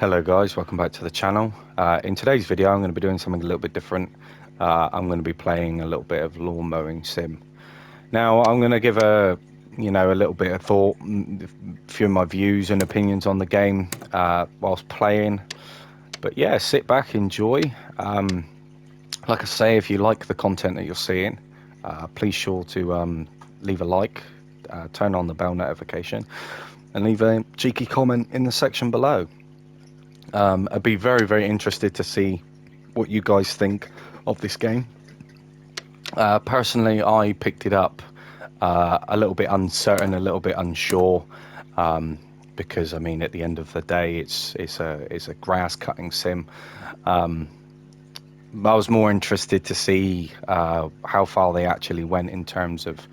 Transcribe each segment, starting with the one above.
Hello guys, welcome back to the channel. In today's video I'm going to be doing something a little bit different. I'm going to be playing a little bit of lawn mowing sim. Now I'm going to give a little bit of thought, a few of my views and opinions on the game whilst playing. But yeah, sit back, enjoy. Like I say, if you like the content that you're seeing, please sure to leave a like, turn on the bell notification and leave a cheeky comment in the section below. I'd be very, very interested to see what you guys think of this game. Personally, I picked it up a little bit uncertain, a little bit unsure, because I mean, at the end of the day, it's a grass cutting sim. I was more interested to see how far they actually went in terms of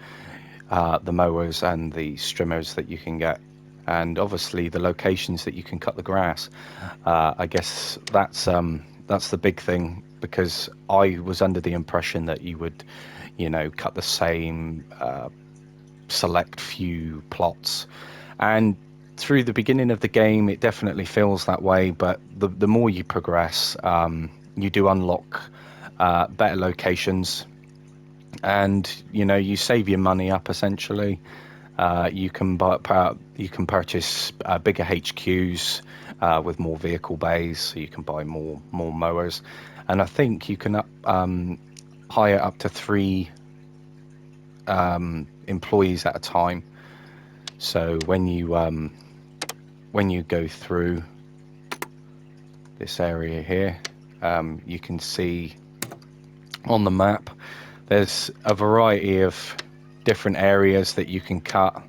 the mowers and the strimmers that you can get, and obviously the locations that you can cut the grass. I guess that's the big thing, because I was under the impression that you would, cut the same select few plots, and through the beginning of the game it definitely feels that way, but the more you progress, you do unlock better locations, and you save your money up essentially. You can purchase bigger HQs with more vehicle bays, so you can buy more mowers, and I think you can hire up to 3 employees at a time. So when you go through this area here, you can see on the map there's a variety of different areas that you can cut,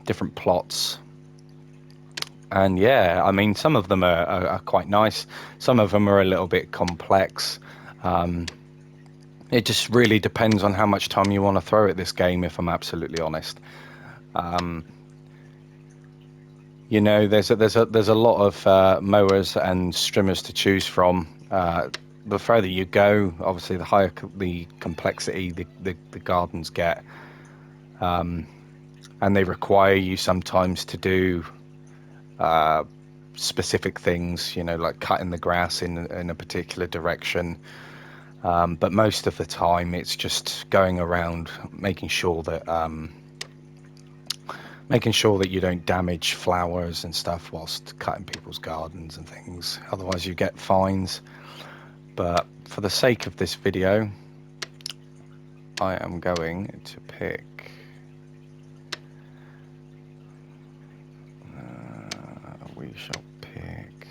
different plots, and yeah, I mean, some of them are quite nice, some of them are a little bit complex. It just really depends on how much time you want to throw at this game, if I'm absolutely honest. There's a lot of mowers and strimmers to choose from. The further you go, obviously the higher the complexity the gardens get, and they require you sometimes to do specific things, like cutting the grass in a particular direction, but most of the time it's just going around making sure that you don't damage flowers and stuff whilst cutting people's gardens and things, otherwise you get fines. But for the sake of this video, I am going to pick we shall pick,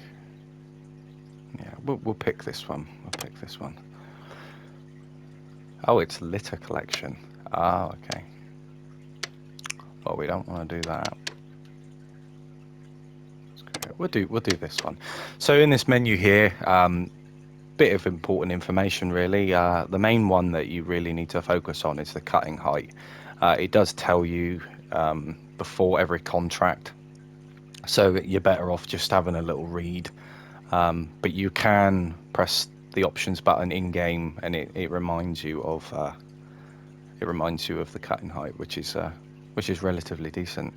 yeah, we'll pick this one. Oh, it's litter collection. Oh, okay. Well, we don't want to do that. We'll do this one. So in this menu here, bit of important information really. The main one that you really need to focus on is the cutting height. It does tell you before every contract, so you're better off just having a little read, but you can press the options button in game and it reminds you of the cutting height, which is relatively decent.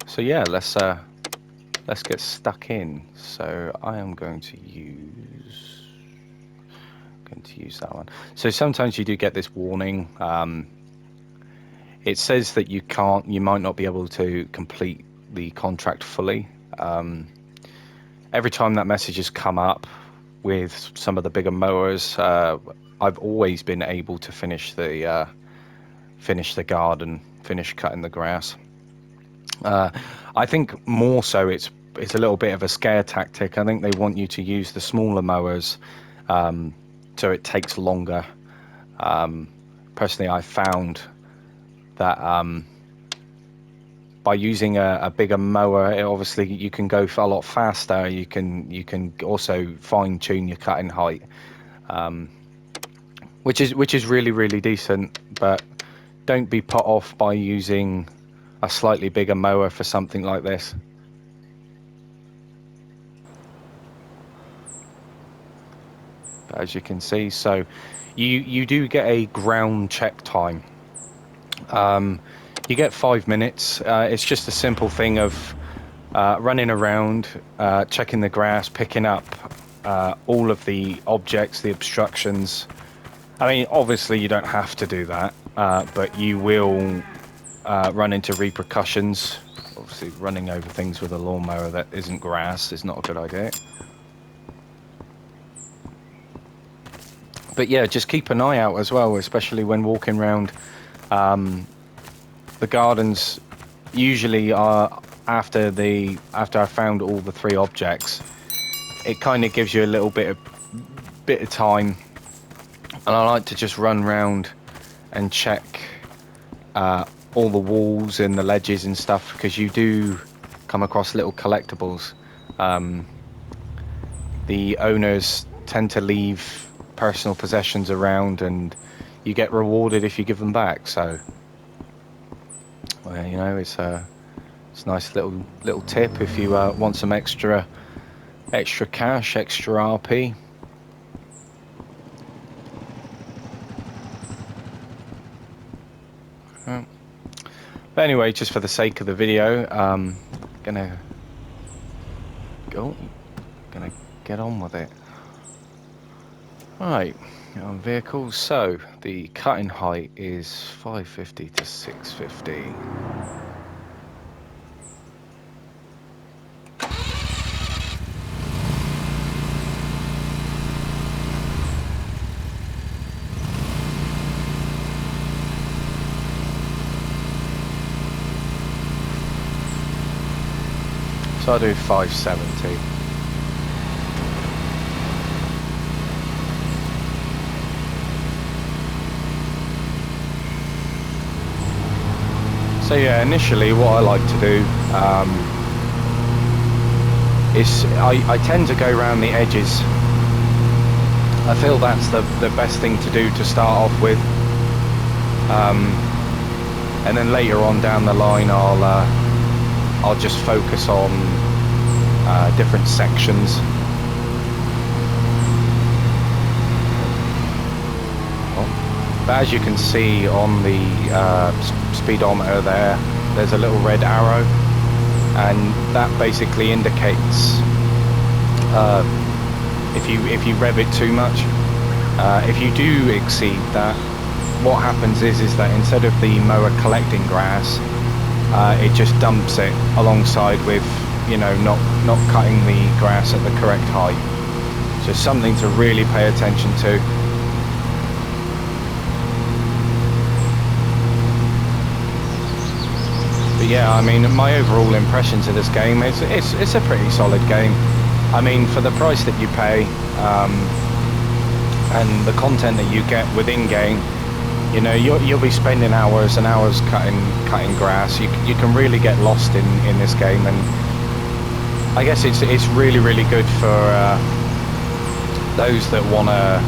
So yeah, let's get stuck in. So I am going to use that one. So sometimes you do get this warning. It says that you might not be able to complete the contract fully. Every time that message has come up with some of the bigger mowers, I've always been able to finish the garden, finish cutting the grass. I think more so it's a little bit of a scare tactic. I think they want you to use the smaller mowers, so it takes longer. Personally, I found that by using a bigger mower, obviously you can go a lot faster. You can also fine tune your cutting height, which is really, really decent. But don't be put off by using a slightly bigger mower for something like this. But as you can see, so you do get a ground check time. You get 5 minutes. It's just a simple thing of running around, checking the grass, picking up all of the objects, the obstructions. I mean, obviously you don't have to do that, but you will run into repercussions. Obviously running over things with a lawnmower that isn't grass is not a good idea. But yeah, just keep an eye out as well, especially when walking around. The gardens usually are after I found all the 3 objects. It kind of gives you a little bit of time, and I like to just run round and check all the walls and the ledges and stuff, because you do come across little collectibles. The owners tend to leave personal possessions around, and you get rewarded if you give them back. So, well, you know, it's a nice little tip if you want some extra cash, extra RP. But anyway, just for the sake of the video, gonna get on with it. Right, on vehicles. So the cutting height is 550 to 650. So I do 570. So yeah, initially what I like to do is I tend to go around the edges. I feel that's the best thing to do to start off with, and then later on down the line I'll just focus on different sections. But as you can see on the speedometer there's a little red arrow, and that basically indicates if you rev it too much. If you do exceed that, what happens is that instead of the mower collecting grass, it just dumps it alongside with, you know, not cutting the grass at the correct height. So something to really pay attention to. But yeah, I mean, my overall impressions of this game is it's a pretty solid game. I mean, for the price that you pay and the content that you get within game, you know, you'll be spending hours and hours cutting grass. You can really get lost in this game, and I guess it's really good for those that want to,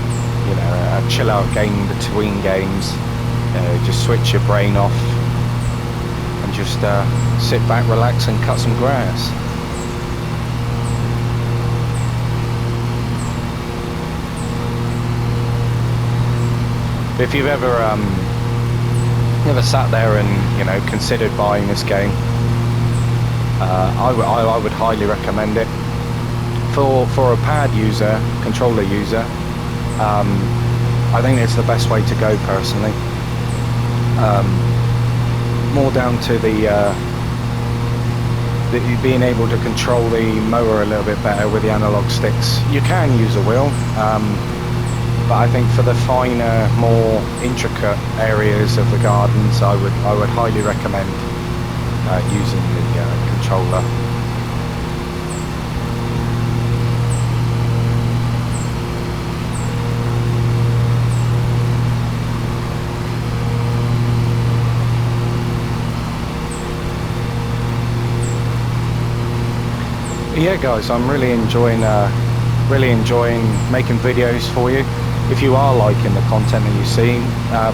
you know, a chill out game between games. Just switch your brain off and just sit back, relax, and cut some grass. If you've ever sat there and, you know, considered buying this game, I would highly recommend it. For a pad user, controller user, I think it's the best way to go personally. More down to the being able to control the mower a little bit better with the analog sticks. You can use a wheel, but I think for the finer, more intricate areas of the gardens, I would highly recommend using the controller. Yeah, guys, I'm really enjoying making videos for you. If you are liking the content that you see,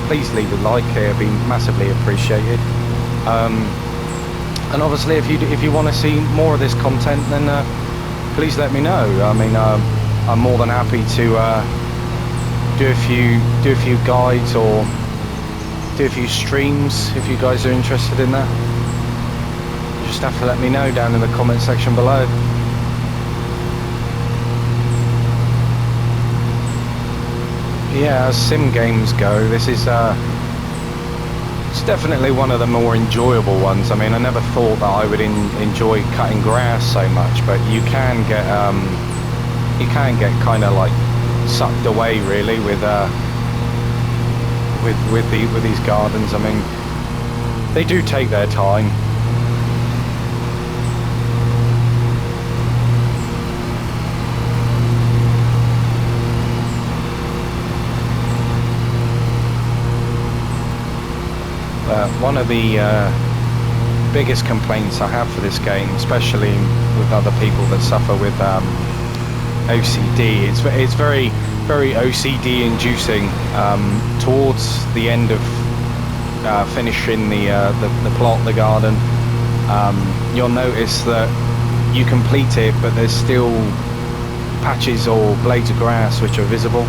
please leave a like. It'd be massively appreciated. And obviously, if you want to see more of this content, then please let me know. I mean, I'm more than happy to do a few guides or do a few streams if you guys are interested in that. just have to let me know down in the comment section below. Yeah, as sim games go, this is it's definitely one of the more enjoyable ones. I mean, I never thought that I would enjoy cutting grass so much, but you can get kind of like sucked away really with these gardens. I mean, they do take their time. One of the biggest complaints I have for this game, especially with other people that suffer with OCD, it's very OCD inducing towards the end of finishing the plot, the garden. You'll notice that you complete it, but there's still patches or blades of grass which are visible.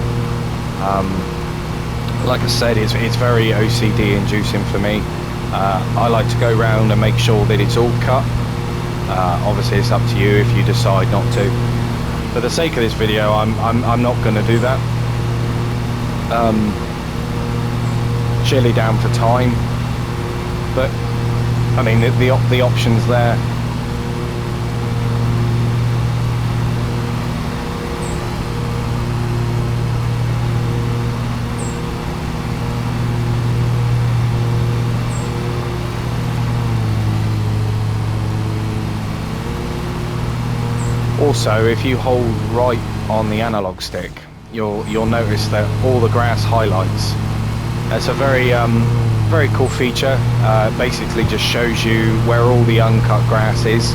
Like I said, it's very OCD inducing for me. I like to go around and make sure that it's all cut. Obviously it's up to you if you decide not to. For the sake of this video, I'm not going to do that. Surely down for time, but I mean the options there. Also, if you hold right on the analog stick, you'll notice that all the grass highlights. That's a very cool feature. Basically just shows you where all the uncut grass is.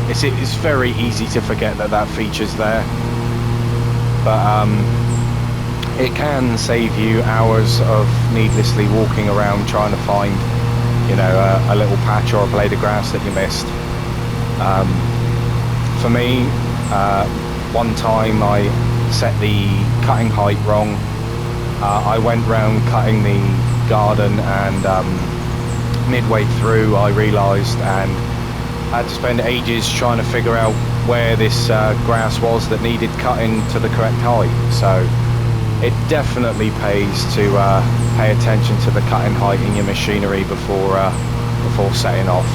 It's very easy to forget that feature's there, but it can save you hours of needlessly walking around trying to find, you know, a little patch or a blade of grass that you missed. For me, one time I set the cutting height wrong. I went round cutting the garden, and midway through I realised, and I had to spend ages trying to figure out where this grass was that needed cutting to the correct height. So it definitely pays to pay attention to the cutting height in your machinery before setting off.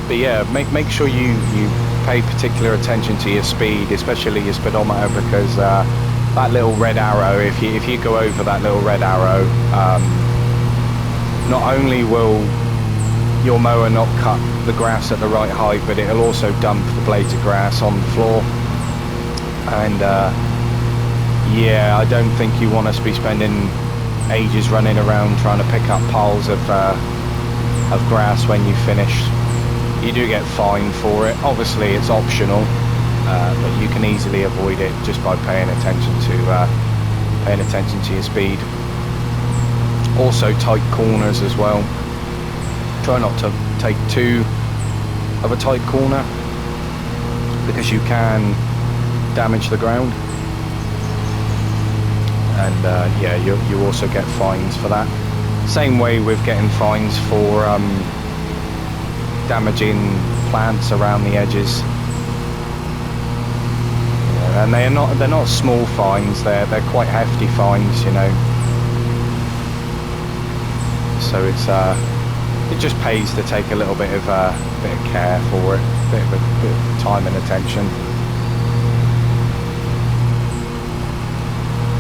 But yeah, make sure you pay particular attention to your speed, especially your speedometer, because that little red arrow, if you go over that little red arrow, not only will your mower not cut the grass at the right height, but it'll also dump the blades of grass on the floor. And yeah, I don't think you want us to be spending ages running around trying to pick up piles of grass when you finish. You do get fined for it. Obviously it's optional, but you can easily avoid it just by paying attention to your speed. Also tight corners as well. Try not to take too of a tight corner, because you can damage the ground. And yeah, you also get fines for that. Same way with getting fines for damaging plants around the edges. Yeah, and they're not small fines. They're quite hefty fines, you know. So it just pays to take a little bit of care for it, a bit of time and attention.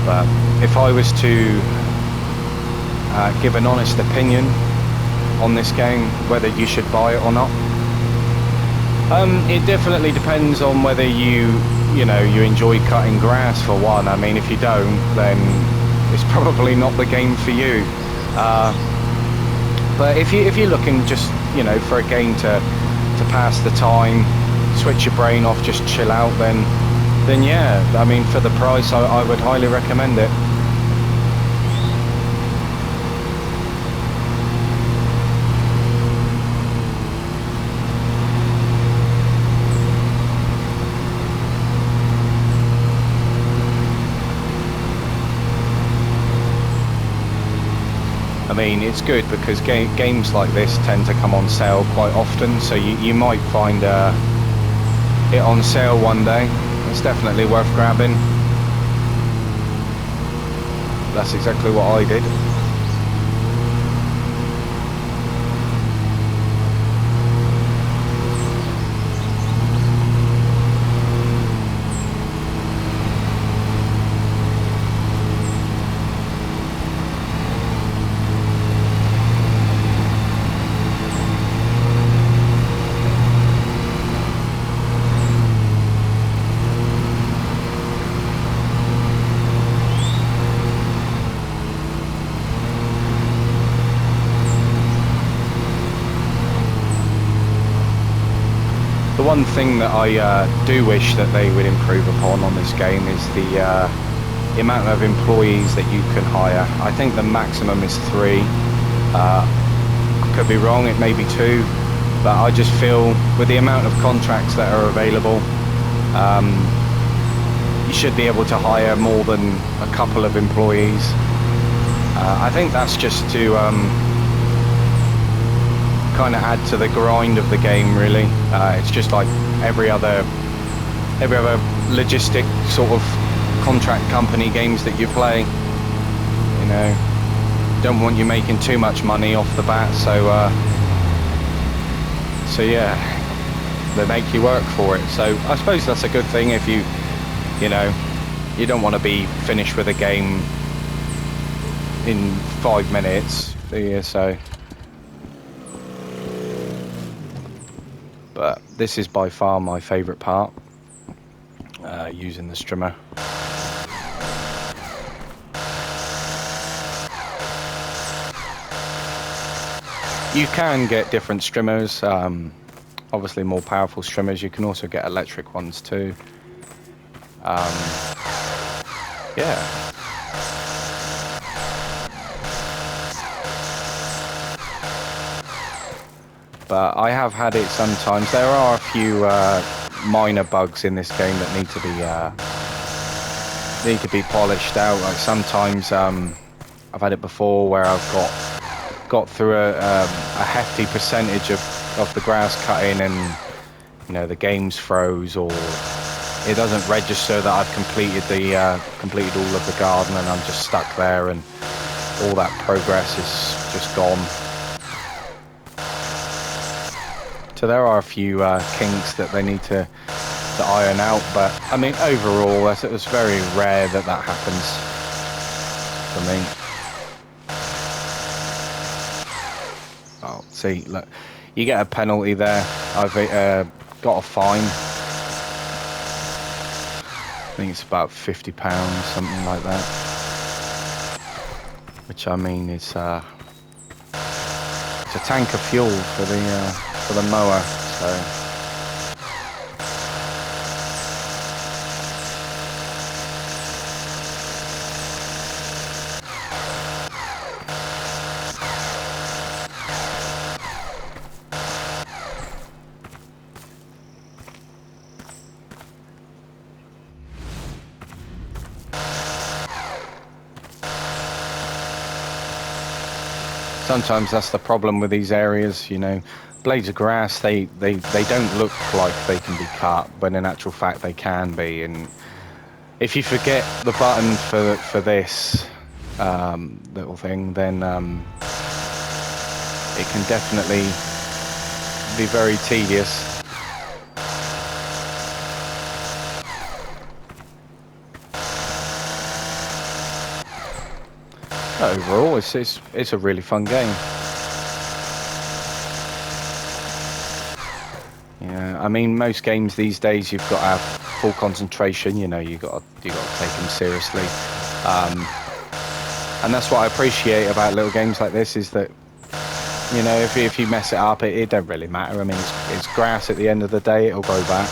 But if I was to give an honest opinion on this game, whether you should buy it or not, It definitely depends on whether you enjoy cutting grass for one. I mean, if you don't, then it's probably not the game for you. But if you're looking just for a game to pass the time, switch your brain off, just chill out, then yeah, I mean, for the price, I would highly recommend it. I mean, it's good because games like this tend to come on sale quite often, so you might find it on sale one day. It's definitely worth grabbing. That's exactly what I did. The one thing that I do wish that they would improve upon on this game is the amount of employees that you can hire. I think the maximum is 3. I could be wrong, it may be 2, but I just feel with the amount of contracts that are available, you should be able to hire more than a couple of employees. I think that's just to kind of add to the grind of the game, really. It's just like every other logistic sort of contract company games that you play. Don't want you making too much money off the bat, so yeah, they make you work for it. So I suppose that's a good thing if you don't want to be finished with a game in 5 minutes, do you? So. But this is by far my favourite part, using the strimmer. You can get different strimmers, obviously more powerful strimmers. You can also get electric ones too. Yeah. But I have had it sometimes. There are a few minor bugs in this game that need to be polished out. Like sometimes I've had it before where I've got through a hefty percentage of the grass cutting, and the game's froze, or it doesn't register that I've completed all of the garden, and I'm just stuck there, and all that progress is just gone. So there are a few kinks that they need to iron out, but I mean overall it was very rare that happens for me. Oh, see, look, you get a penalty there. I've got a fine. I think it's about £50, something like that. Which I mean is it's a tank of fuel for the mower. So. Sometimes that's the problem with these areas, blades of grass, they don't look like they can be cut, but in actual fact they can be. And if you forget the button for this little thing, then it can definitely be very tedious. Overall, it's a really fun game. Yeah, I mean, most games these days you've got to have full concentration. You know, you got to take them seriously, and that's what I appreciate about little games like this, is that, you know, if you mess it up, it don't really matter. I mean, it's grass at the end of the day. It'll grow back.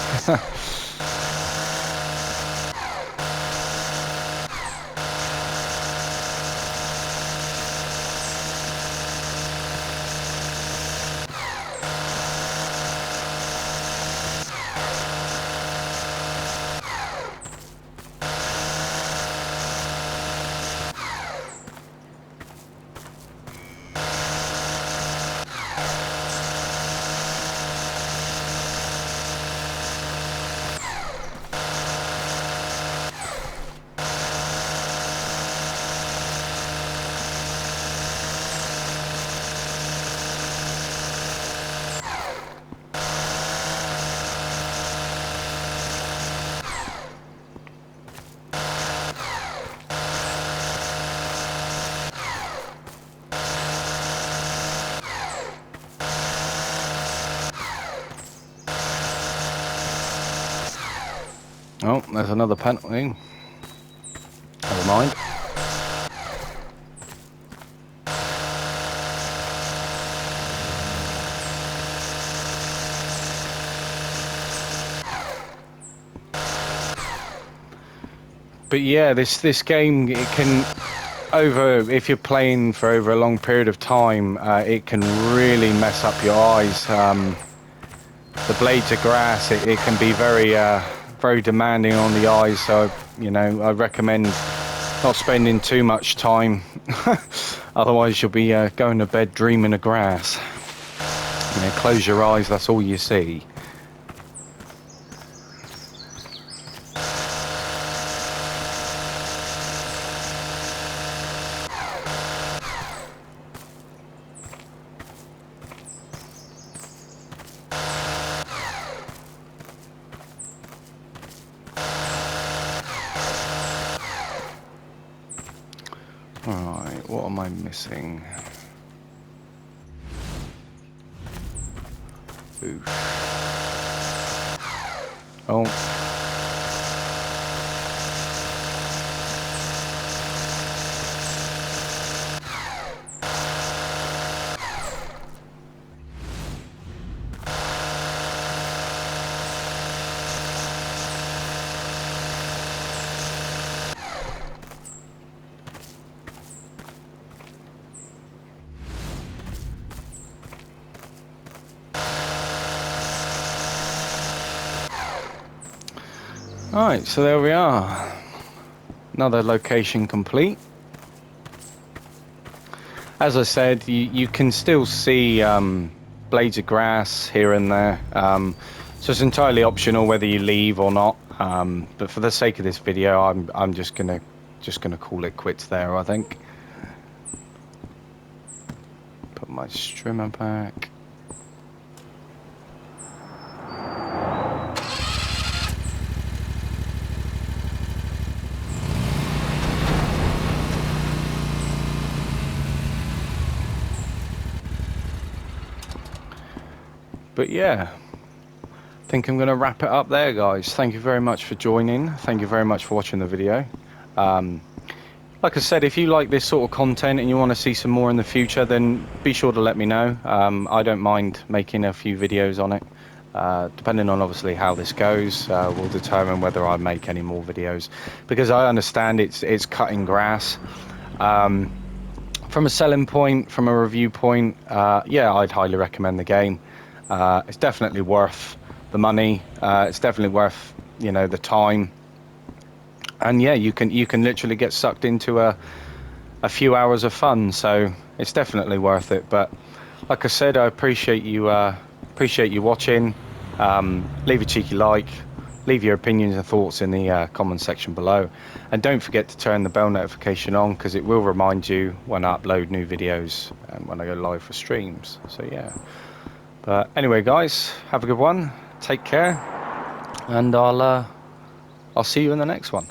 Oh, there's another penalty. Never mind. But yeah, this game, it can, if you're playing for over a long period of time, it can really mess up your eyes. The blades of grass, it can be very demanding on the eyes. So, you know, I recommend not spending too much time. Otherwise, you'll be going to bed dreaming of grass. You know, close your eyes, that's all you see. Alright, what am I missing? Oof. Oh. Alright, so there we are. Another location complete. As I said, you can still see blades of grass here and there. So it's entirely optional whether you leave or not. But for the sake of this video, I'm just gonna call it quits there, I think. Put my strimmer back. But yeah, I think I'm going to wrap it up there, guys. Thank you very much for joining. Thank you very much for watching the video. Like I said, if you like this sort of content and you want to see some more in the future, then be sure to let me know. I don't mind making a few videos on it. Depending on obviously how this goes, will determine whether I make any more videos. Because I understand it's cutting grass. From a selling point, from a review point, yeah, I'd highly recommend the game. It's definitely worth the money. It's definitely worth, you know, the time. And yeah, you can literally get sucked into a few hours of fun. So it's definitely worth it. But like I said, I appreciate you watching. Leave a cheeky like. Leave your opinions and thoughts in the comment section below. And don't forget to turn the bell notification on, because it will remind you when I upload new videos and when I go live for streams. So yeah. But anyway, guys, have a good one. Take care, and I'll see you in the next one.